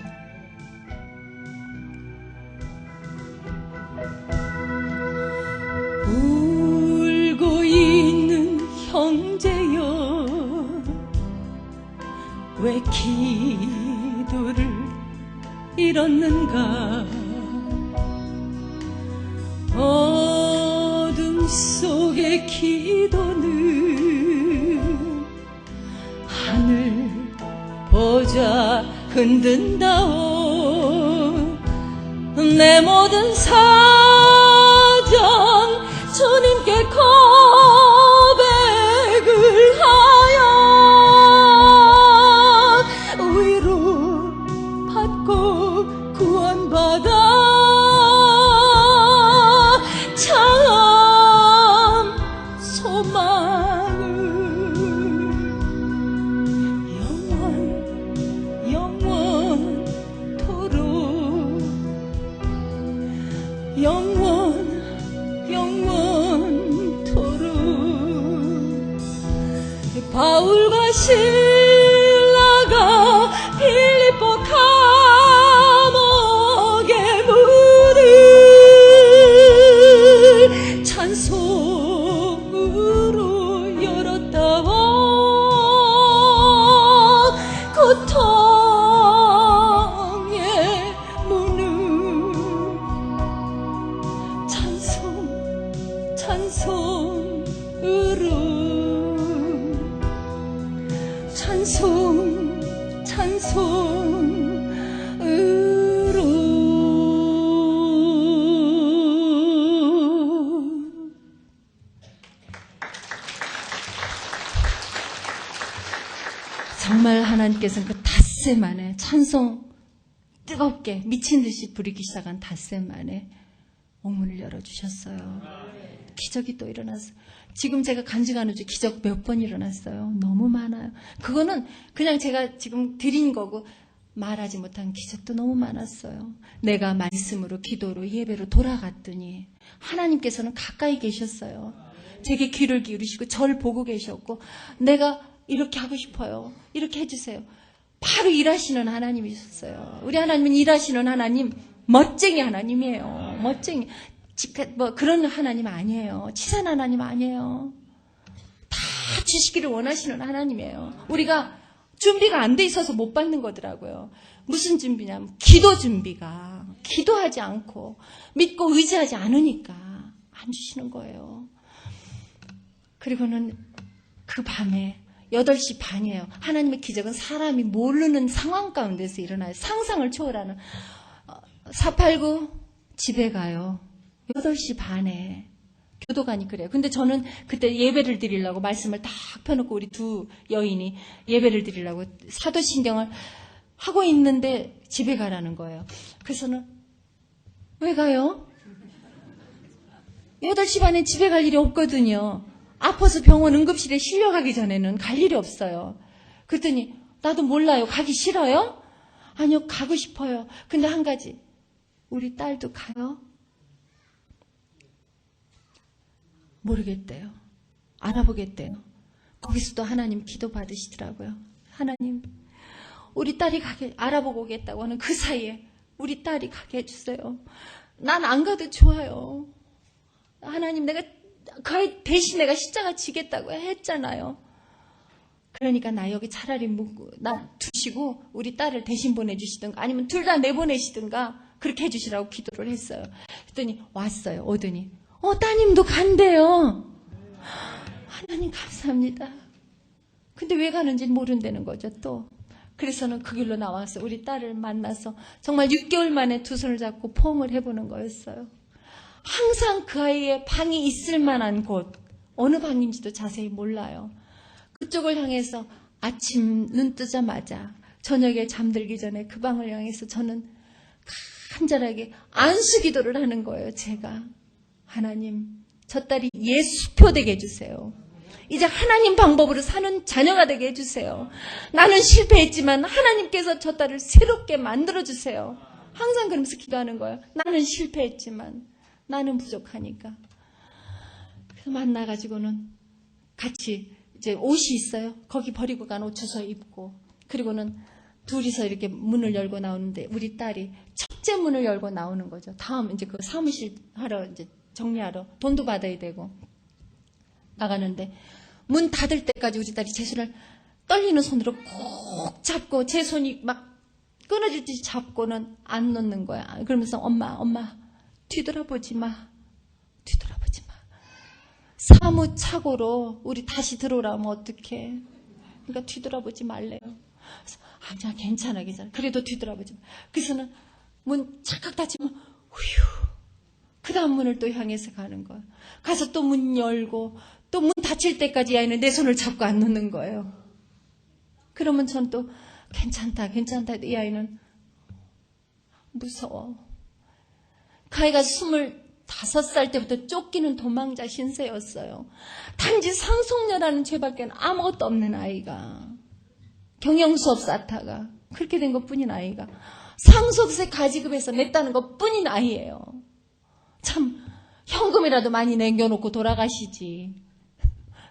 울고 있는 형제여, 왜 기도를 잃었는가? 어둠 속의 기도는 하늘 보좌 흔든다오. 내 모든 사정 주님께 고백을 하여 위로 받고 구원받아 참 소망을 영원토록 영원토록. 바울과 실라가 빌립보 감옥의 문을 찬송으로 열었다오. 고통의 문을 찬송으로 정말 하나님께서는 그 닷새 만에 찬송 뜨겁게 미친 듯이 부리기 시작한 닷새 만에 옥문을 열어주셨어요. 기적이 또 일어났어요. 지금 제가 간증하는 중 기적 몇 번 일어났어요. 너무 많아요. 그거는 그냥 제가 지금 드린 거고 말하지 못한 기적도 너무 많았어요. 내가 말씀으로 기도로 예배로 돌아갔더니 하나님께서는 가까이 계셨어요. 제게 귀를 기울이시고 저를 보고 계셨고 내가 이렇게 하고 싶어요. 이렇게 해주세요. 바로 일하시는 하나님이셨어요. 우리 하나님은 일하시는 하나님, 멋쟁이 하나님이에요. 멋쟁이. 뭐 그런 하나님 아니에요. 치사한 하나님 아니에요. 다 주시기를 원하시는 하나님이에요. 우리가 준비가 안 돼 있어서 못 받는 거더라고요. 무슨 준비냐면 기도 준비가. 기도하지 않고 믿고 의지하지 않으니까 안 주시는 거예요. 그리고는 그 밤에 8시 반이에요. 하나님의 기적은 사람이 모르는 상황 가운데서 일어나요. 상상을 초월하는. 489 집에 가요. 8시 반에 교도관이 그래요. 근데 저는 그때 예배를 드리려고 말씀을 딱 펴놓고 우리 두 여인이 예배를 드리려고 사도신경을 하고 있는데 집에 가라는 거예요. 그래서는 왜 가요? 8시 반에 집에 갈 일이 없거든요. 아파서 병원 응급실에 실려가기 전에는 갈 일이 없어요. 그랬더니 나도 몰라요. 가기 싫어요? 아니요, 가고 싶어요. 근데 한 가지, 우리 딸도 가요? 모르겠대요. 알아보겠대요. 거기서도 하나님 기도 받으시더라고요. 하나님, 우리 딸이 가게 알아보고 오겠다고 하는 그 사이에 우리 딸이 가게 해주세요. 난 안 가도 좋아요. 하나님, 내가 그 대신 내가 십자가 지겠다고 했잖아요. 그러니까 나 여기 차라리 나 두시고 우리 딸을 대신 보내주시든가 아니면 둘 다 내보내시든가 그렇게 해주시라고 기도를 했어요. 그랬더니 왔어요. 오더니 따님도 간대요. 하나님 감사합니다. 근데 왜 가는지 모른다는 거죠 또. 그래서는 그 길로 나와서 우리 딸을 만나서 정말 6개월 만에 두 손을 잡고 포옹을 해보는 거였어요. 항상 그 아이의 방이 있을 만한 곳, 어느 방인지도 자세히 몰라요. 그쪽을 향해서 아침 눈 뜨자마자 저녁에 잠들기 전에 그 방을 향해서 저는 간절하게 안수 기도를 하는 거예요. 제가 하나님, 저 딸이 예수표 되게 해주세요. 이제 하나님 방법으로 사는 자녀가 되게 해주세요. 나는 실패했지만 하나님께서 저 딸을 새롭게 만들어주세요. 항상 그러면서 기도하는 거예요. 나는 실패했지만 나는 부족하니까. 그래서 만나가지고는 같이 이제 옷이 있어요. 거기 버리고 간 옷 주워 입고, 그리고는 둘이서 이렇게 문을 열고 나오는데 우리 딸이 첫째 문을 열고 나오는 거죠. 다음 이제 그 사무실 하러 이제 정리하러 돈도 받아야 되고 나가는데 문 닫을 때까지 우리 딸이 제 손을 떨리는 손으로 꼭 잡고 제 손이 막 끊어질 듯이 잡고는 안 놓는 거야. 그러면서 엄마 뒤돌아보지 마. 뒤돌아보지 마. 사무착오로 우리 다시 들어오라면 어떡해. 그러니까 뒤돌아보지 말래요. 아니야, 괜찮아. 그래도 뒤돌아보지 마. 그래서는 문 착각 닫히면 후휴. 그 다음 문을 또 향해서 가는 거야. 가서 또 문 열고 또 문 닫힐 때까지 이 아이는 내 손을 잡고 안 놓는 거예요. 그러면 전 또 괜찮다 해도 이 아이는 무서워. 그 아이가 25살 때부터 쫓기는 도망자 신세였어요. 단지 상속녀라는 죄밖에 아무것도 없는 아이가, 경영수업 사타가 그렇게 된 것뿐인 아이가 상속세 가지급에서 냈다는 것뿐인 아이예요. 참 현금이라도 많이 남겨놓고 돌아가시지.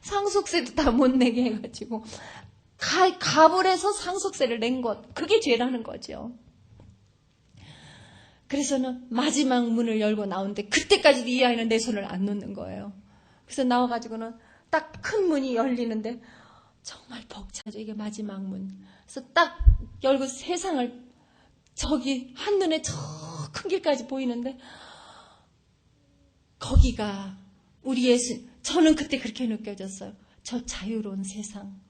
상속세도 다 못 내게 해가지고 갑을 해서 상속세를 낸 것, 그게 죄라는 거죠. 그래서는 마지막 문을 열고 나오는데 그때까지도 이 아이는 내 손을 안 놓는 거예요. 그래서 나와가지고는 딱 큰 문이 열리는데 정말 벅차죠. 이게 마지막 문. 그래서 딱 열고 세상을, 저기 한눈에 저 큰 길까지 보이는데 거기가 우리 예수, 저는 그때 그렇게 느껴졌어요. 저 자유로운 세상.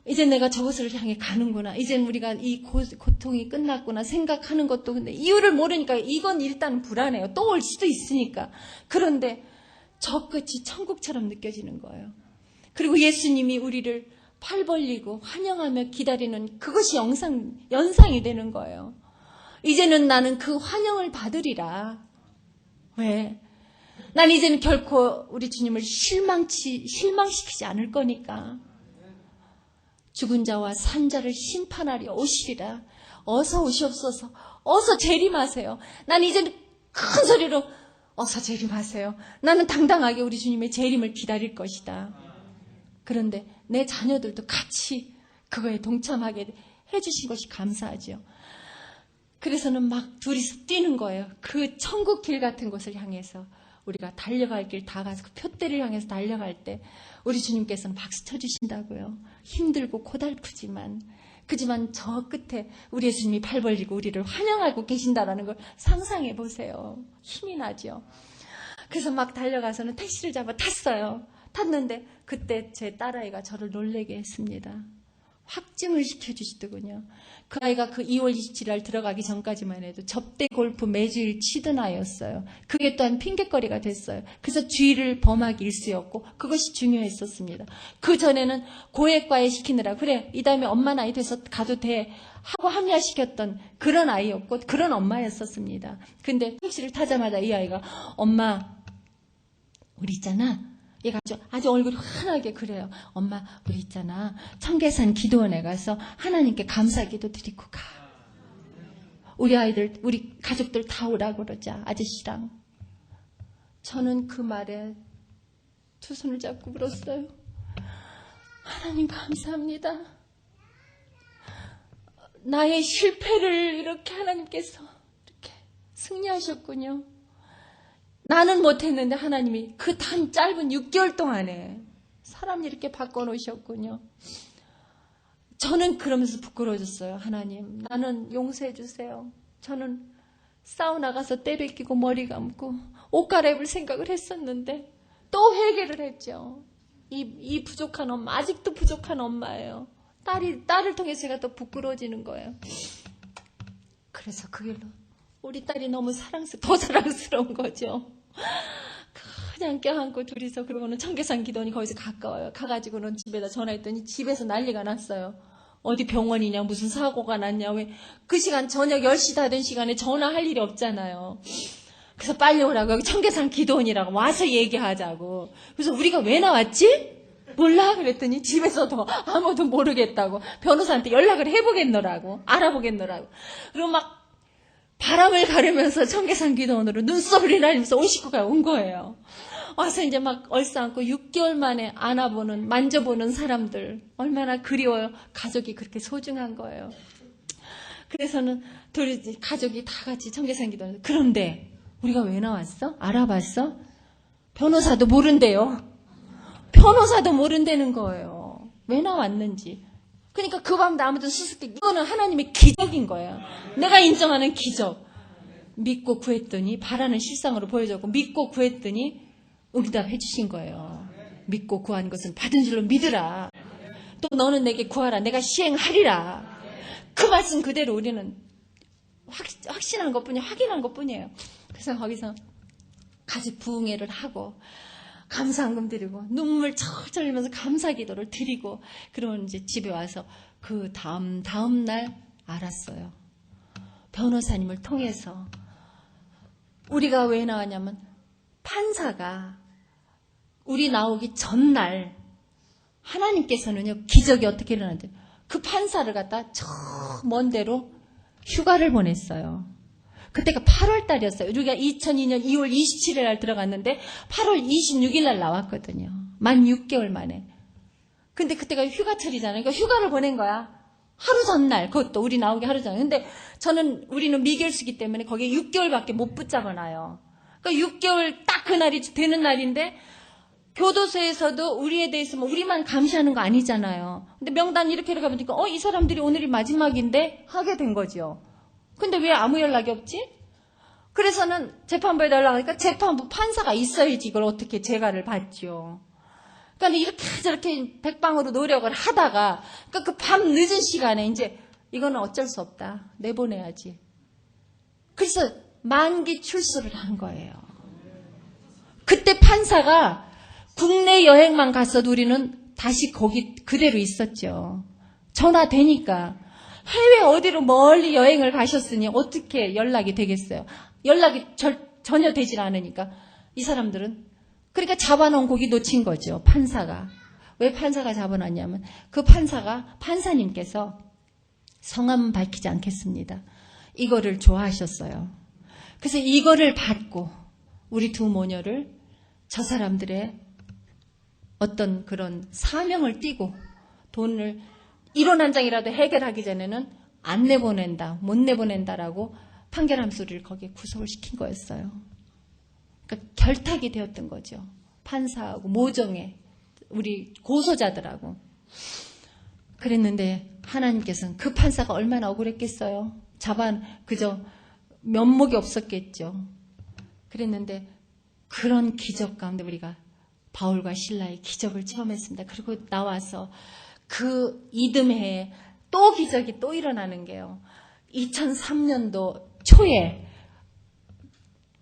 이제 내가 저것을 향해 가는구나. 이젠 우리가 이 고통이 끝났구나 생각하는 것도, 근데 이유를 모르니까 이건 일단 불안해요. 또 올 수도 있으니까. 그런데 저 끝이 천국처럼 느껴지는 거예요. 그리고 예수님이 우리를 팔 벌리고 환영하며 기다리는 그것이 연상이 되는 거예요. 이제는 나는 그 환영을 받으리라. 왜? 난 이제는 결코 우리 주님을 실망시키지 않을 거니까. 죽은 자와 산 자를 심판하려 오시리라. 어서 오시옵소서. 어서 재림하세요. 난 이제는 큰 소리로 어서 재림하세요. 나는 당당하게 우리 주님의 재림을 기다릴 것이다. 그런데 내 자녀들도 같이 그거에 동참하게 해주신 것이 감사하죠. 그래서는 막 둘이서 뛰는 거예요. 그 천국 길 같은 곳을 향해서 우리가 달려갈 길 다 가서 그 표대를 향해서 달려갈 때 우리 주님께서는 박수 쳐주신다고요. 힘들고 고달프지만, 그지만 저 끝에 우리 예수님이 팔 벌리고 우리를 환영하고 계신다라는 걸 상상해 보세요. 힘이 나죠. 그래서 막 달려가서는 택시를 잡아 탔어요. 탔는데 그때 제 딸아이가 저를 놀래게 했습니다. 확증을 시켜주시더군요. 그 아이가 그 2월 27일 들어가기 전까지만 해도 접대 골프 매주일 치던 아이였어요. 그게 또한 핑곗거리가 됐어요. 그래서 주의를 범하기 일쑤였고 그것이 중요했었습니다. 그 전에는 고액과외 시키느라 그래 이 다음에 엄마 나이 돼서 가도 돼 하고 합리화시켰던 그런 아이였고 그런 엄마였었습니다. 근데 택시를 타자마자 이 아이가 엄마 우리 있잖아. 얘가 아주 얼굴이 환하게 그래요. 엄마, 우리 있잖아. 청계산 기도원에 가서 하나님께 감사기도 드리고 가. 우리 아이들, 우리 가족들 다 오라고 그러자. 아저씨랑. 저는 그 말에 두 손을 잡고 울었어요. 하나님 감사합니다. 나의 실패를 이렇게 하나님께서 이렇게 승리하셨군요. 나는 못했는데 하나님이 그 단 짧은 6개월 동안에 사람 이렇게 바꿔놓으셨군요. 저는 그러면서 부끄러워졌어요. 하나님, 나는 용서해 주세요. 저는 사우나 가서 때 벗기고 머리 감고 옷 갈아입을 생각을 했었는데 또 회개를 했죠. 이 부족한 엄마, 아직도 부족한 엄마예요. 딸을 통해서 제가 더 부끄러워지는 거예요. 그래서 그 길로 우리 딸이 너무 더 사랑스러운 거죠. 그냥 껴안고 둘이서, 그러고는 청계산 기도원이 거기서 가까워요. 가가지고는 집에다 전화했더니 집에서 난리가 났어요. 어디 병원이냐, 무슨 사고가 났냐, 왜 그 시간 저녁 10시 다 된 시간에 전화할 일이 없잖아요. 그래서 빨리 오라고, 여기 청계산 기도원이라고 와서 얘기하자고. 그래서 우리가 왜 나왔지? 몰라? 그랬더니 집에서도 아무도 모르겠다고, 변호사한테 연락을 해보겠노라고, 알아보겠노라고. 그리고 막 바람을 가르면서 청계산 기도원으로 눈썹을 날리면서 온 식구가 온 거예요. 와서 이제 막 얼싸안고 6개월 만에 안아보는, 만져보는 사람들, 얼마나 그리워요. 가족이 그렇게 소중한 거예요. 그래서는 둘이 가족이 다 같이 청계산 기도원. 그런데 우리가 왜 나왔어? 알아봤어? 변호사도 모른대요. 변호사도 모른다는 거예요. 왜 나왔는지. 그러니까 그 밤 아무도 수습기, 이거는 하나님의 기적인 거예요. 내가 인정하는 기적. 믿고 구했더니 바라는 실상으로 보여줬고, 믿고 구했더니 응답해 주신 거예요. 믿고 구한 것은 받은 줄로 믿으라. 또 너는 내게 구하라. 내가 시행하리라. 그 말씀 그대로 우리는 확신한 것뿐이에요. 확인한 것뿐이에요. 그래서 거기서 가지 부흥회를 하고 감사한금 드리고 눈물 철철 흘리면서 감사 기도를 드리고, 그러면 이제 집에 와서 그 다음 날 알았어요. 변호사님을 통해서. 우리가 왜 나왔냐면 판사가 우리 나오기 전날 하나님께서는요, 기적이 어떻게 일어났는지, 그 판사를 갖다 저 먼 데로 휴가를 보냈어요. 그때가 8월 달이었어요. 우리가 2002년 2월 27일 날 들어갔는데 8월 26일 날 나왔거든요. 만 6개월 만에. 근데 그때가 휴가철이잖아요. 그러니까 휴가를 보낸 거야. 하루 전날, 그것도 우리 나오기 하루 전. 근데 우리는 미결수기 때문에 거기에 6개월밖에 못 붙잡아 놔요. 그러니까 6개월 딱 그날이 되는 날인데, 교도소에서도 우리에 대해서 뭐 우리만 감시하는 거 아니잖아요. 근데 명단 이렇게 가보니까 이 사람들이 오늘이 마지막인데 하게 된 거죠. 근데 왜 아무 연락이 없지? 그래서는 재판부에 연락하니까 재판부 판사가 있어야지 이걸 어떻게 재가를 받죠. 그러니까 이렇게 저렇게 백방으로 노력을 하다가, 그러니까 그 밤 늦은 시간에 이제 이거는 어쩔 수 없다, 내보내야지. 그래서 만기 출소를 한 거예요. 그때 판사가 국내 여행만 갔어도 우리는 다시 거기 그대로 있었죠. 전화되니까. 해외 어디로 멀리 여행을 가셨으니 어떻게 연락이 되겠어요? 연락이 전혀 되질 않으니까 이 사람들은, 그러니까 잡아놓은 고기 놓친 거죠. 판사가. 왜 판사가 잡아놨냐면, 그 판사님께서 성함은 밝히지 않겠습니다. 이거를 좋아하셨어요. 그래서 이거를 받고 우리 두 모녀를 저 사람들의 어떤 그런 사명을 띠고 돈을 1원 한 장이라도 해결하기 전에는 안 내보낸다, 못 내보낸다라고 판결함 소리를 거기에 구속을 시킨 거였어요. 그러니까 결탁이 되었던 거죠. 판사하고 모정에 우리 고소자들하고. 그랬는데 하나님께서는 그 판사가 얼마나 억울했겠어요. 그저 면목이 없었겠죠. 그랬는데 그런 기적 가운데 우리가 바울과 실라의 기적을 체험했습니다. 그리고 나와서 그 이듬해에 또 기적이 또 일어나는 게요. 2003년도 초에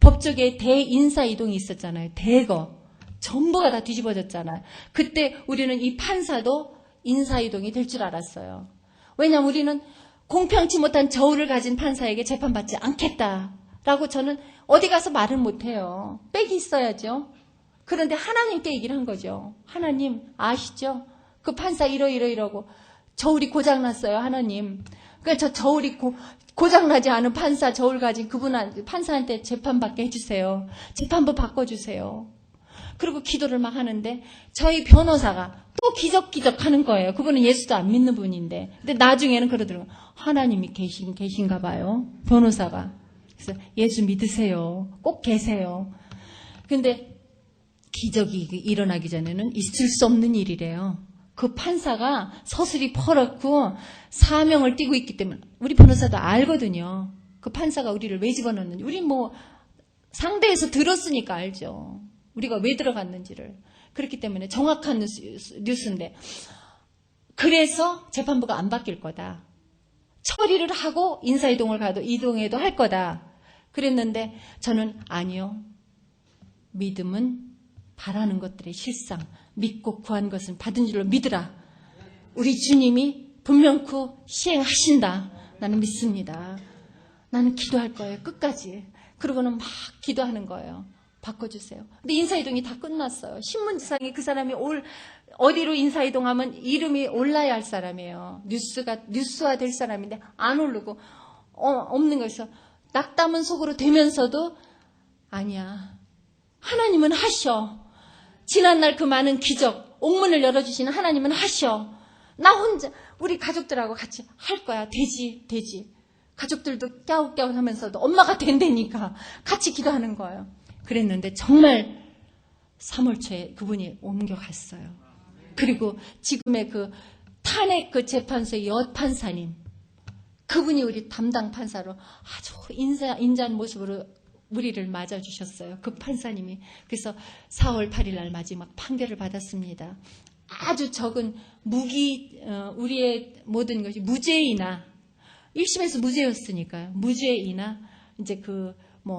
법조계에 대인사이동이 있었잖아요. 대거. 전부가 다 뒤집어졌잖아요. 그때 우리는 이 판사도 인사이동이 될 줄 알았어요. 왜냐하면 우리는 공평치 못한 저울을 가진 판사에게 재판받지 않겠다라고 저는 어디 가서 말을 못해요. 빽이 있어야죠. 그런데 하나님께 얘기를 한 거죠. 하나님 아시죠? 그 판사 이러고 저울이 고장났어요. 하나님. 그러니까 저 저울이 고장나지 않은 판사 저울 가진 판사한테 재판받게 해주세요. 재판부 바꿔주세요. 그리고 기도를 막 하는데 저희 변호사가 또 기적기적 하는 거예요. 그분은 예수도 안 믿는 분인데. 근데 나중에는 그러더라고요. 하나님이 계신가 봐요. 변호사가. 그래서 예수 믿으세요. 꼭 계세요. 근데 기적이 일어나기 전에는 있을 수 없는 일이래요. 그 판사가 서슬이 퍼렇고 사명을 띠고 있기 때문에 우리 변호사도 알거든요. 그 판사가 우리를 왜 집어넣는지. 우리 뭐 상대에서 들었으니까 알죠. 우리가 왜 들어갔는지를. 그렇기 때문에 정확한 뉴스인데 그래서 재판부가 안 바뀔 거다. 처리를 하고 인사이동을 가도 이동해도 할 거다. 그랬는데 저는 아니요. 믿음은 바라는 것들의 실상, 믿고 구한 것은 받은 줄로 믿으라. 우리 주님이 분명코 시행하신다. 나는 믿습니다. 나는 기도할 거예요. 끝까지. 그러고는 막 기도하는 거예요. 바꿔주세요. 근데 인사이동이 다 끝났어요. 신문지상에 그 사람이 어디로 인사이동하면 이름이 올라야 할 사람이에요. 뉴스화 될 사람인데 안 오르고 없는 거에서 낙담은 속으로 되면서도 아니야. 하나님은 하셔. 지난날 그 많은 기적, 옥문을 열어주시는 하나님은 하셔. 나 혼자 우리 가족들하고 같이 할 거야. 되지. 가족들도 깨우깨우 하면서도 엄마가 된다니까 같이 기도하는 거예요. 그랬는데 정말 3월 초에 그분이 옮겨갔어요. 그리고 지금의 그 탄핵 그 재판소의 여판사님, 그분이 우리 담당 판사로 아주 인자한 모습으로 우리를 맞아주셨어요. 그 판사님이. 그래서 4월 8일 날 마지막 판결을 받았습니다. 아주 적은 우리의 모든 것이 무죄이나 1심에서 무죄였으니까요. 무죄이나 이제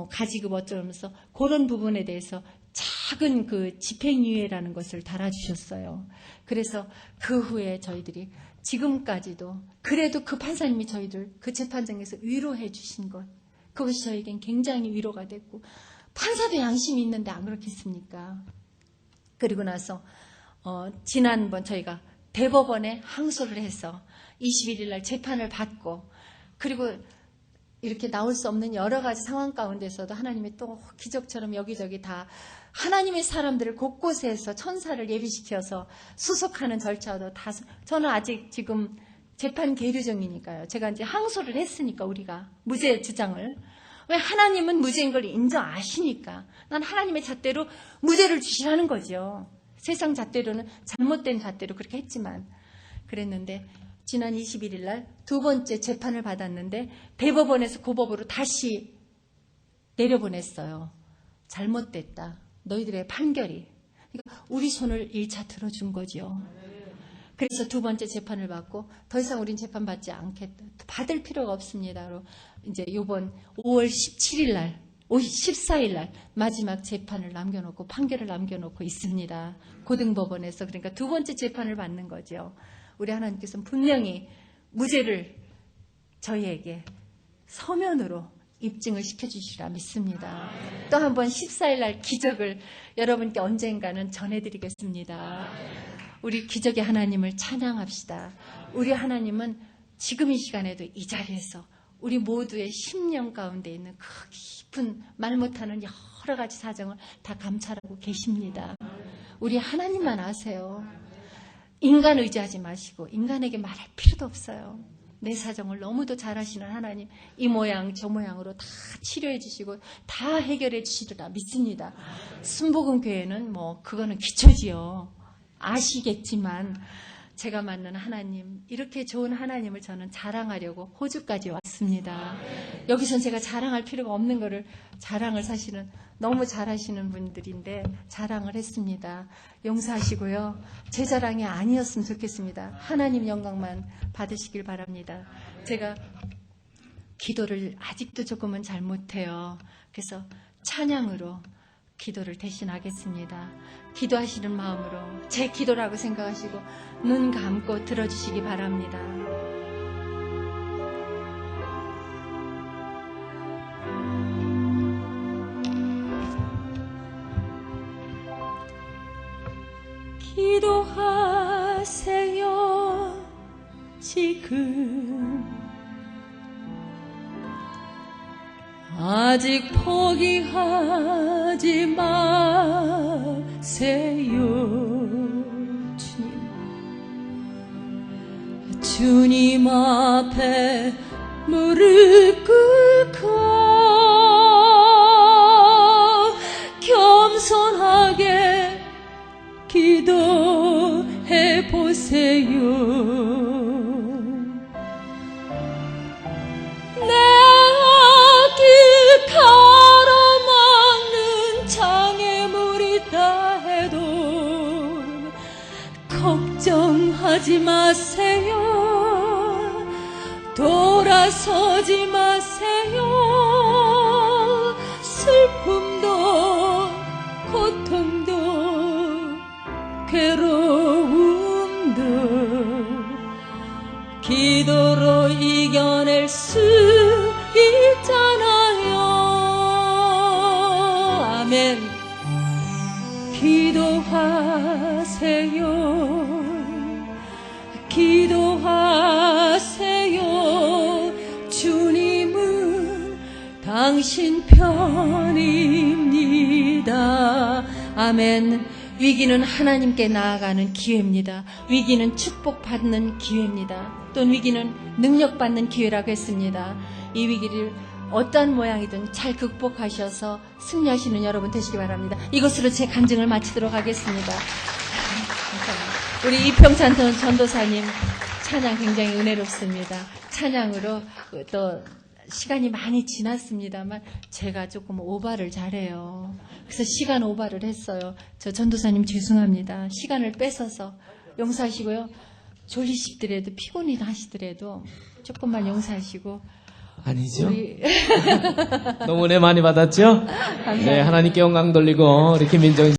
가지급 어쩌면서 그런 부분에 대해서 작은 그 집행유예라는 것을 달아주셨어요. 그래서 그 후에 저희들이 지금까지도 그래도 그 판사님이 저희들 그 재판장에서 위로해 주신 것, 그것이 저에겐 굉장히 위로가 됐고, 판사도 양심이 있는데 안 그렇겠습니까? 그리고 나서 지난번 저희가 대법원에 항소를 해서 21일 날 재판을 받고, 그리고 이렇게 나올 수 없는 여러 가지 상황 가운데서도 하나님이 또 기적처럼 여기저기 다 하나님의 사람들을 곳곳에서 천사를 예비시켜서 수속하는 절차도 다, 저는 아직 지금 재판 계류 중이니까요. 제가 이제 항소를 했으니까 우리가 무죄 주장을. 왜 하나님은 무죄인 걸 인정하시니까. 난 하나님의 잣대로 무죄를 주시라는 거죠. 세상 잣대로는 잘못된 잣대로 그렇게 했지만. 그랬는데 지난 21일 날 두 번째 재판을 받았는데 대법원에서 고법으로 다시 내려보냈어요. 잘못됐다. 너희들의 판결이. 그러니까 우리 손을 1차 들어준 거죠. 그래서 두 번째 재판을 받고 더 이상 우린 재판 받지 않겠다. 받을 필요가 없습니다. 이제 이번 5월 17일 날, 14일 날 마지막 재판을 남겨놓고 판결을 남겨놓고 있습니다. 고등법원에서. 그러니까 두 번째 재판을 받는 거죠. 우리 하나님께서는 분명히 무죄를 저희에게 서면으로 입증을 시켜주시라 믿습니다. 또 한 번 14일 날 기적을 여러분께 언젠가는 전해드리겠습니다. 우리 기적의 하나님을 찬양합시다. 우리 하나님은 지금 이 시간에도 이 자리에서 우리 모두의 심령 가운데 있는 그 깊은 말 못하는 여러 가지 사정을 다 감찰하고 계십니다. 우리 하나님만 아세요. 인간 의지하지 마시고 인간에게 말할 필요도 없어요. 내 사정을 너무도 잘 아시는 하나님, 이 모양 저 모양으로 다 치료해 주시고 다 해결해 주시리라 믿습니다. 순복음교회는 그거는 기초지요. 아시겠지만 제가 만난 하나님, 이렇게 좋은 하나님을 저는 자랑하려고 호주까지 왔습니다. 여기선 제가 자랑할 필요가 없는 거를 자랑을 사실은 너무 잘하시는 분들인데 자랑을 했습니다. 용서하시고요. 제 자랑이 아니었으면 좋겠습니다. 하나님 영광만 받으시길 바랍니다. 제가 기도를 아직도 조금은 잘 못해요. 그래서 찬양으로 기도를 대신하겠습니다. 기도하시는 마음으로 제 기도라고 생각하시고 눈 감고 들어주시기 바랍니다. 기도하세요. 지금 아직 포기하지 마세요. 주님 앞에 무릎 꿇고 겸손하게 기도해 보세요. 내 길 가로막는 장애물이 있다 해도 걱정하지 마세요. 돌아서지 마세요. 슬픔도 고통도 괴로움도 기도로 이겨낼 수 있잖아요. 아멘. 기도하세요. 기도하세요. 주님은 당신 편입니다. 아멘. 위기는 하나님께 나아가는 기회입니다. 위기는 축복받는 기회입니다. 또는 위기는 능력받는 기회라고 했습니다. 이 위기를 어떤 모양이든 잘 극복하셔서 승리하시는 여러분 되시기 바랍니다. 이것으로 제 간증을 마치도록 하겠습니다. 우리 이평찬 전도사님 찬양 굉장히 은혜롭습니다. 찬양으로 또 시간이 많이 지났습니다만 제가 조금 오바를 잘해요. 그래서 시간 오바를 했어요. 저 전도사님 죄송합니다. 시간을 뺏어서 용서하시고요. 졸리시더라도 피곤이 하시더라도 조금만 용서하시고. 아니죠. 너무 은혜 많이 받았죠? 감사합니다. 네, 하나님께 영광 돌리고 우리 김민정